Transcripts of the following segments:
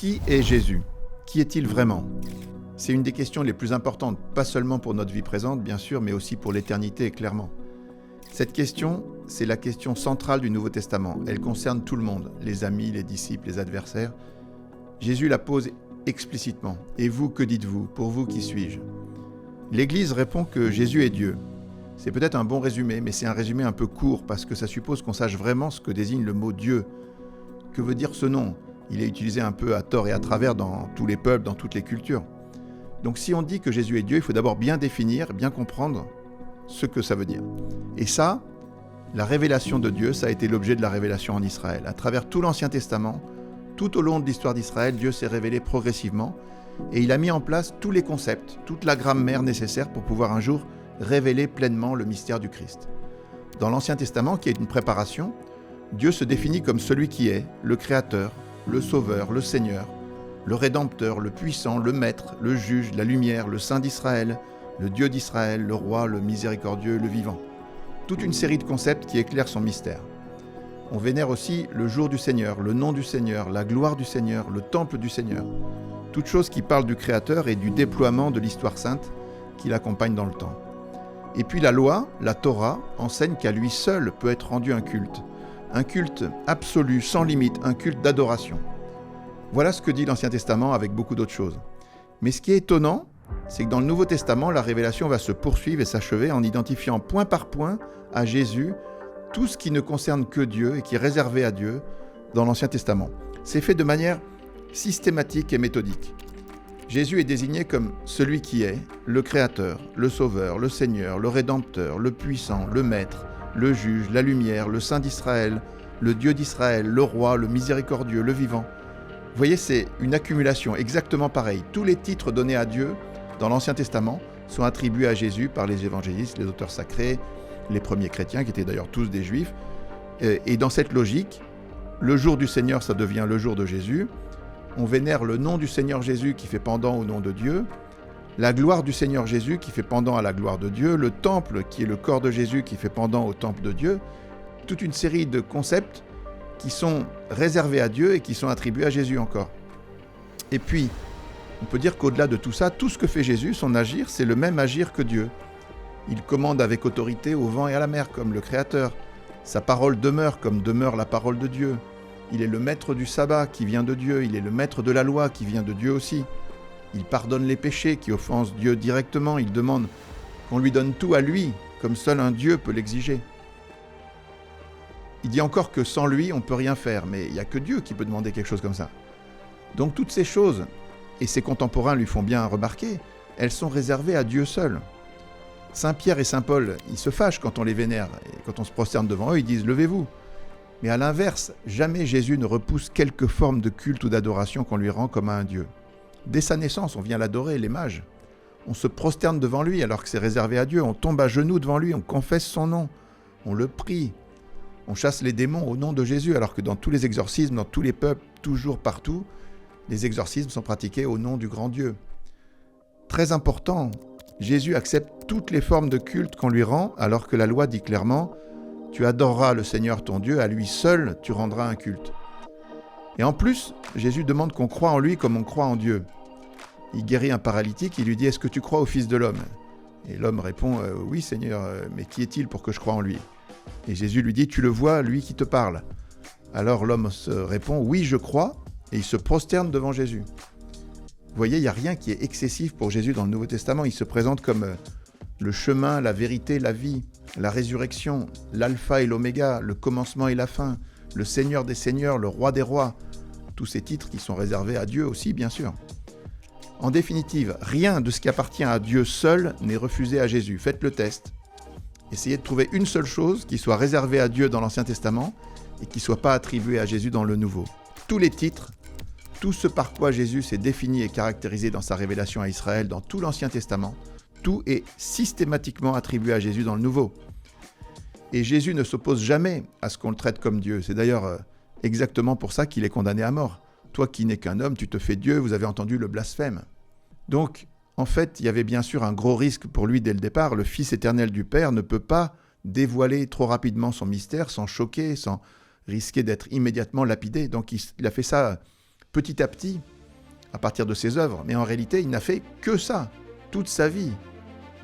Qui est Jésus? Qui est-il vraiment? C'est une des questions les plus importantes, pas seulement pour notre vie présente, bien sûr, mais aussi pour l'éternité, clairement. Cette question, c'est la question centrale du Nouveau Testament. Elle concerne tout le monde, les amis, les disciples, les adversaires. Jésus la pose explicitement. Et vous, que dites-vous? Pour vous, qui suis-je? L'Église répond que Jésus est Dieu. C'est peut-être un bon résumé, mais c'est un résumé un peu court parce que ça suppose qu'on sache vraiment ce que désigne le mot Dieu. Que veut dire ce nom? Il est utilisé un peu à tort et à travers dans tous les peuples, dans toutes les cultures. Donc si on dit que Jésus est Dieu, il faut d'abord bien définir, bien comprendre ce que ça veut dire. Et ça, la révélation de Dieu, ça a été l'objet de la révélation en Israël. À travers tout l'Ancien Testament, tout au long de l'histoire d'Israël, Dieu s'est révélé progressivement et il a mis en place tous les concepts, toute la grammaire nécessaire pour pouvoir un jour révéler pleinement le mystère du Christ. Dans l'Ancien Testament, qui est une préparation, Dieu se définit comme celui qui est, le Créateur, le Sauveur, le Seigneur, le Rédempteur, le Puissant, le Maître, le Juge, la Lumière, le Saint d'Israël, le Dieu d'Israël, le Roi, le Miséricordieux, le Vivant. Toute une série de concepts qui éclairent son mystère. On vénère aussi le jour du Seigneur, le nom du Seigneur, la gloire du Seigneur, le temple du Seigneur. Toutes choses qui parlent du Créateur et du déploiement de l'histoire sainte qui l'accompagne dans le temps. Et puis la loi, la Torah, enseigne qu'à lui seul peut être rendu un culte absolu, sans limite, un culte d'adoration. Voilà ce que dit l'Ancien Testament avec beaucoup d'autres choses. Mais ce qui est étonnant, c'est que dans le Nouveau Testament, la révélation va se poursuivre et s'achever en identifiant point par point à Jésus tout ce qui ne concerne que Dieu et qui est réservé à Dieu dans l'Ancien Testament. C'est fait de manière systématique et méthodique. Jésus est désigné comme celui qui est, le Créateur, le Sauveur, le Seigneur, le Rédempteur, le Puissant, le Maître, le Juge, la Lumière, le Saint d'Israël, le Dieu d'Israël, le Roi, le Miséricordieux, le Vivant. Vous voyez, c'est une accumulation exactement pareille. Tous les titres donnés à Dieu dans l'Ancien Testament sont attribués à Jésus par les évangélistes, les auteurs sacrés, les premiers chrétiens, qui étaient d'ailleurs tous des Juifs. Et dans cette logique, le jour du Seigneur, ça devient le jour de Jésus. On vénère le nom du Seigneur Jésus qui fait pendant au nom de Dieu, la gloire du Seigneur Jésus qui fait pendant à la gloire de Dieu, le temple qui est le corps de Jésus qui fait pendant au temple de Dieu, toute une série de concepts qui sont réservés à Dieu et qui sont attribués à Jésus encore. Et puis, on peut dire qu'au-delà de tout ça, tout ce que fait Jésus, son agir, c'est le même agir que Dieu. Il commande avec autorité au vent et à la mer comme le Créateur. Sa parole demeure comme demeure la parole de Dieu. Il est le maître du sabbat qui vient de Dieu, il est le maître de la loi qui vient de Dieu aussi. Il pardonne les péchés qui offensent Dieu directement, il demande qu'on lui donne tout à lui, comme seul un Dieu peut l'exiger. Il dit encore que sans lui, on ne peut rien faire, mais il n'y a que Dieu qui peut demander quelque chose comme ça. Donc toutes ces choses, et ses contemporains lui font bien remarquer, elles sont réservées à Dieu seul. Saint Pierre et Saint Paul, ils se fâchent quand on les vénère, et quand on se prosterne devant eux, ils disent « Levez-vous ». Mais à l'inverse, jamais Jésus ne repousse quelque forme de culte ou d'adoration qu'on lui rend comme à un Dieu. Dès sa naissance, on vient l'adorer, les mages. On se prosterne devant lui alors que c'est réservé à Dieu. On tombe à genoux devant lui, on confesse son nom. On le prie. On chasse les démons au nom de Jésus alors que dans tous les exorcismes, dans tous les peuples, toujours partout, les exorcismes sont pratiqués au nom du grand Dieu. Très important, Jésus accepte toutes les formes de culte qu'on lui rend alors que la loi dit clairement « Tu adoreras le Seigneur ton Dieu, à lui seul tu rendras un culte ». Et en plus, Jésus demande qu'on croie en lui comme on croit en Dieu. Il guérit un paralytique, il lui dit « Est-ce que tu crois au Fils de l'homme ?» Et l'homme répond « Oui Seigneur, mais qui est-il pour que je croie en lui ?» Et Jésus lui dit « Tu le vois, lui qui te parle. » Alors l'homme se répond « Oui, je crois » et il se prosterne devant Jésus. Vous voyez, il n'y a rien qui est excessif pour Jésus dans le Nouveau Testament. Il se présente comme le chemin, la vérité, la vie, la résurrection, l'alpha et l'oméga, le commencement et la fin, le Seigneur des seigneurs, le roi des rois. Tous ces titres qui sont réservés à Dieu aussi, bien sûr. En définitive, rien de ce qui appartient à Dieu seul n'est refusé à Jésus. Faites le test. Essayez de trouver une seule chose qui soit réservée à Dieu dans l'Ancien Testament et qui ne soit pas attribuée à Jésus dans le Nouveau. Tous les titres, tout ce par quoi Jésus s'est défini et caractérisé dans sa révélation à Israël dans tout l'Ancien Testament, tout est systématiquement attribué à Jésus dans le Nouveau. Et Jésus ne s'oppose jamais à ce qu'on le traite comme Dieu. C'est d'ailleurs exactement pour ça qu'il est condamné à mort. Toi qui n'es qu'un homme, tu te fais Dieu, vous avez entendu le blasphème. Donc, en fait, il y avait bien sûr un gros risque pour lui dès le départ. Le Fils éternel du Père ne peut pas dévoiler trop rapidement son mystère sans choquer, sans risquer d'être immédiatement lapidé. Donc il a fait ça petit à petit, à partir de ses œuvres, mais en réalité, il n'a fait que ça, toute sa vie.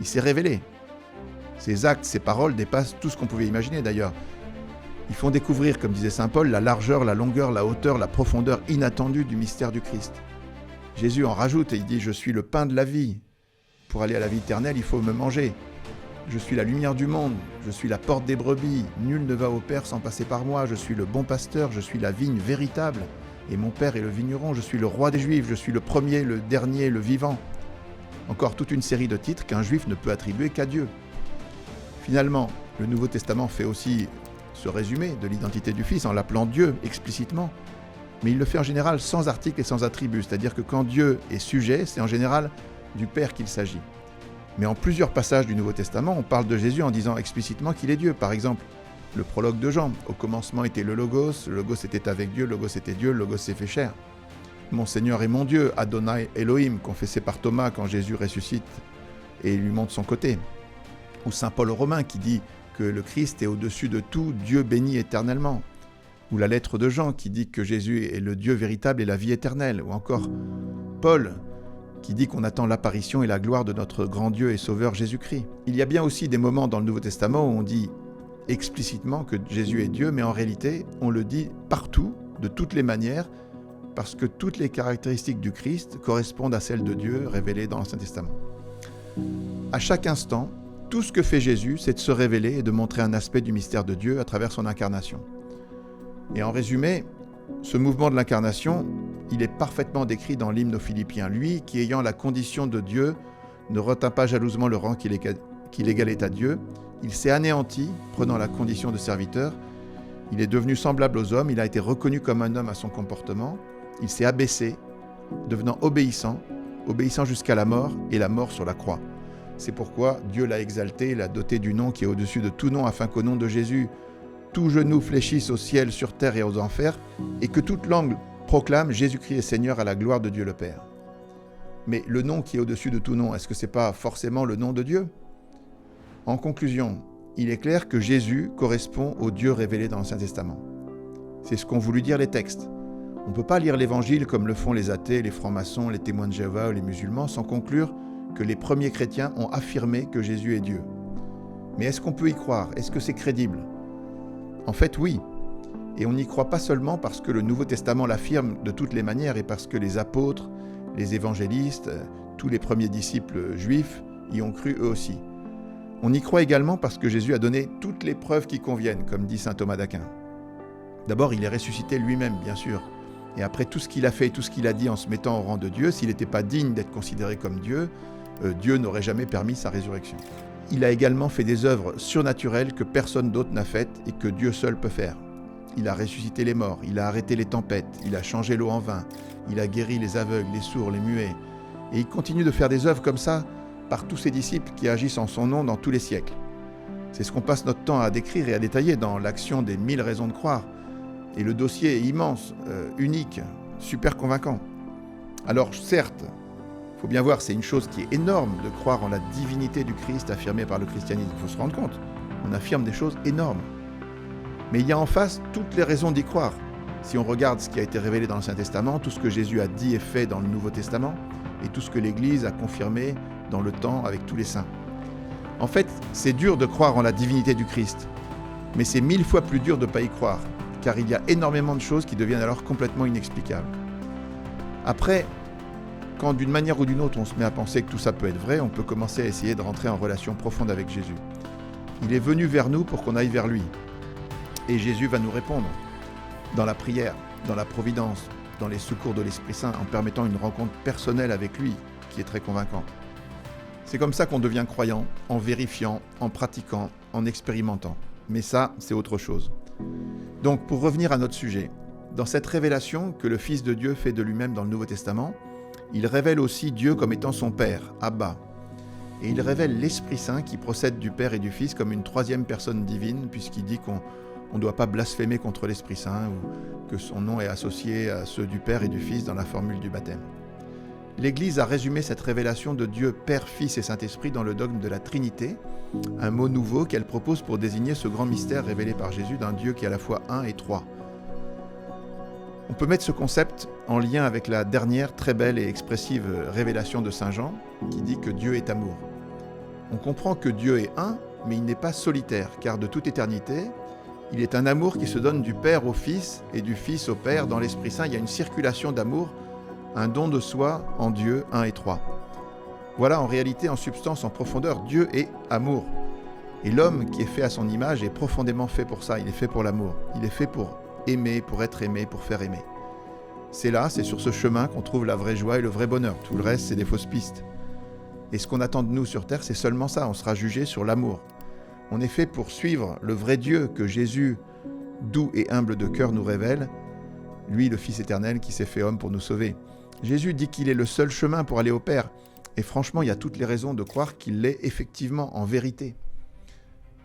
Il s'est révélé. Ses actes, ses paroles dépassent tout ce qu'on pouvait imaginer d'ailleurs. Ils font découvrir, comme disait saint Paul, la largeur, la longueur, la hauteur, la profondeur inattendue du mystère du Christ. Jésus en rajoute et il dit « Je suis le pain de la vie. Pour aller à la vie éternelle, il faut me manger. Je suis la lumière du monde, je suis la porte des brebis. Nul ne va au Père sans passer par moi. Je suis le bon pasteur, je suis la vigne véritable. Et mon Père est le vigneron, je suis le roi des Juifs, je suis le premier, le dernier, le vivant. » Encore toute une série de titres qu'un juif ne peut attribuer qu'à Dieu. Finalement, le Nouveau Testament fait aussi ce résumé de l'identité du Fils en l'appelant Dieu explicitement, mais il le fait en général sans article et sans attribut, c'est-à-dire que quand Dieu est sujet, c'est en général du Père qu'il s'agit. Mais en plusieurs passages du Nouveau Testament, on parle de Jésus en disant explicitement qu'il est Dieu. Par exemple, le prologue de Jean, au commencement était le Logos était avec Dieu, le Logos était Dieu, le Logos s'est fait chair. Mon Seigneur est mon Dieu, Adonai Elohim, confessé par Thomas quand Jésus ressuscite et lui montre son côté. Ou saint Paul aux Romains qui dit que le Christ est au-dessus de tout, Dieu béni éternellement. Ou la lettre de Jean qui dit que Jésus est le Dieu véritable et la vie éternelle. Ou encore Paul qui dit qu'on attend l'apparition et la gloire de notre grand Dieu et Sauveur Jésus-Christ. Il y a bien aussi des moments dans le Nouveau Testament où on dit explicitement que Jésus est Dieu, mais en réalité, on le dit partout, de toutes les manières, parce que toutes les caractéristiques du Christ correspondent à celles de Dieu révélées dans l'Ancien Testament. À chaque instant, tout ce que fait Jésus, c'est de se révéler et de montrer un aspect du mystère de Dieu à travers son incarnation. Et en résumé, ce mouvement de l'incarnation, il est parfaitement décrit dans l'hymne aux Philippiens. Lui, qui ayant la condition de Dieu, ne retint pas jalousement le rang qu'il égalait à Dieu. Il s'est anéanti, prenant la condition de serviteur. Il est devenu semblable aux hommes, il a été reconnu comme un homme à son comportement. Il s'est abaissé, devenant obéissant jusqu'à la mort et la mort sur la croix. C'est pourquoi Dieu l'a exalté, l'a doté du nom qui est au-dessus de tout nom, afin qu'au nom de Jésus, tout genou fléchisse au ciel, sur terre et aux enfers, et que toute langue proclame Jésus-Christ est Seigneur à la gloire de Dieu le Père. Mais le nom qui est au-dessus de tout nom, est-ce que ce n'est pas forcément le nom de Dieu ? En conclusion, il est clair que Jésus correspond au Dieu révélé dans l'Ancien Testament. C'est ce qu'ont voulu dire les textes. On ne peut pas lire l'Évangile comme le font les athées, les francs-maçons, les témoins de Jéhovah ou les musulmans sans conclure que les premiers chrétiens ont affirmé que Jésus est Dieu. Mais est-ce qu'on peut y croire ? Est-ce que c'est crédible ? En fait, oui. Et on n'y croit pas seulement parce que le Nouveau Testament l'affirme de toutes les manières et parce que les apôtres, les évangélistes, tous les premiers disciples juifs y ont cru eux aussi. On y croit également parce que Jésus a donné toutes les preuves qui conviennent, comme dit saint Thomas d'Aquin. D'abord, il est ressuscité lui-même, bien sûr. Et après tout ce qu'il a fait et tout ce qu'il a dit en se mettant au rang de Dieu, s'il n'était pas digne d'être considéré comme Dieu, Dieu n'aurait jamais permis sa résurrection. Il a également fait des œuvres surnaturelles que personne d'autre n'a faites et que Dieu seul peut faire. Il a ressuscité les morts, il a arrêté les tempêtes, il a changé l'eau en vin, il a guéri les aveugles, les sourds, les muets. Et il continue de faire des œuvres comme ça par tous ses disciples qui agissent en son nom dans tous les siècles. C'est ce qu'on passe notre temps à décrire et à détailler dans l'action des 1000 raisons de croire. Et le dossier est immense, unique, super convaincant. Alors certes, il faut bien voir, c'est une chose qui est énorme de croire en la divinité du Christ affirmée par le christianisme. Il faut se rendre compte, on affirme des choses énormes. Mais il y a en face toutes les raisons d'y croire. Si on regarde ce qui a été révélé dans l'Ancien Testament, tout ce que Jésus a dit et fait dans le Nouveau Testament, et tout ce que l'Église a confirmé dans le temps avec tous les saints. En fait, c'est dur de croire en la divinité du Christ, mais c'est 1000 fois plus dur de ne pas y croire, car il y a énormément de choses qui deviennent alors complètement inexplicables. Après, quand d'une manière ou d'une autre on se met à penser que tout ça peut être vrai, on peut commencer à essayer de rentrer en relation profonde avec Jésus. Il est venu vers nous pour qu'on aille vers lui. Et Jésus va nous répondre dans la prière, dans la providence, dans les secours de l'Esprit Saint, en permettant une rencontre personnelle avec lui, qui est très convaincante. C'est comme ça qu'on devient croyant, en vérifiant, en pratiquant, en expérimentant. Mais ça, c'est autre chose. Donc, pour revenir à notre sujet, dans cette révélation que le Fils de Dieu fait de lui-même dans le Nouveau Testament, il révèle aussi Dieu comme étant son Père, Abba. Et il révèle l'Esprit Saint qui procède du Père et du Fils comme une troisième personne divine, puisqu'il dit qu'on ne doit pas blasphémer contre l'Esprit Saint ou que son nom est associé à ceux du Père et du Fils dans la formule du baptême. L'Église a résumé cette révélation de Dieu Père, Fils et Saint-Esprit dans le dogme de la Trinité, un mot nouveau qu'elle propose pour désigner ce grand mystère révélé par Jésus d'un Dieu qui est à la fois un et trois. On peut mettre ce concept en lien avec la dernière très belle et expressive révélation de Saint Jean qui dit que Dieu est amour. On comprend que Dieu est un, mais il n'est pas solitaire, car de toute éternité, il est un amour qui se donne du Père au Fils et du Fils au Père. Dans l'Esprit Saint, il y a une circulation d'amour, un don de soi en Dieu, un et trois. Voilà en réalité, en substance, en profondeur, Dieu est amour. Et l'homme qui est fait à son image est profondément fait pour ça, il est fait pour l'amour. Il est fait pour aimer, pour être aimé, pour faire aimer. C'est là, c'est sur ce chemin qu'on trouve la vraie joie et le vrai bonheur. Tout le reste, c'est des fausses pistes. Et ce qu'on attend de nous sur terre, c'est seulement ça, on sera jugé sur l'amour. On est fait pour suivre le vrai Dieu que Jésus, doux et humble de cœur, nous révèle, lui, le Fils éternel qui s'est fait homme pour nous sauver. Jésus dit qu'il est le seul chemin pour aller au Père. Et franchement, il y a toutes les raisons de croire qu'il l'est effectivement, en vérité.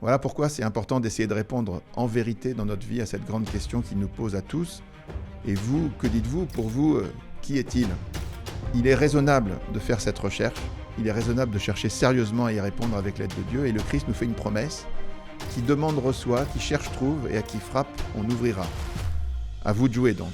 Voilà pourquoi c'est important d'essayer de répondre en vérité dans notre vie à cette grande question qu'il nous pose à tous. Et vous, que dites-vous? Pour vous, qui est-il? Il est raisonnable de faire cette recherche. Il est raisonnable de chercher sérieusement à y répondre avec l'aide de Dieu. Et le Christ nous fait une promesse. Qui demande reçoit, qui cherche trouve, et à qui frappe, on ouvrira. À vous de jouer donc.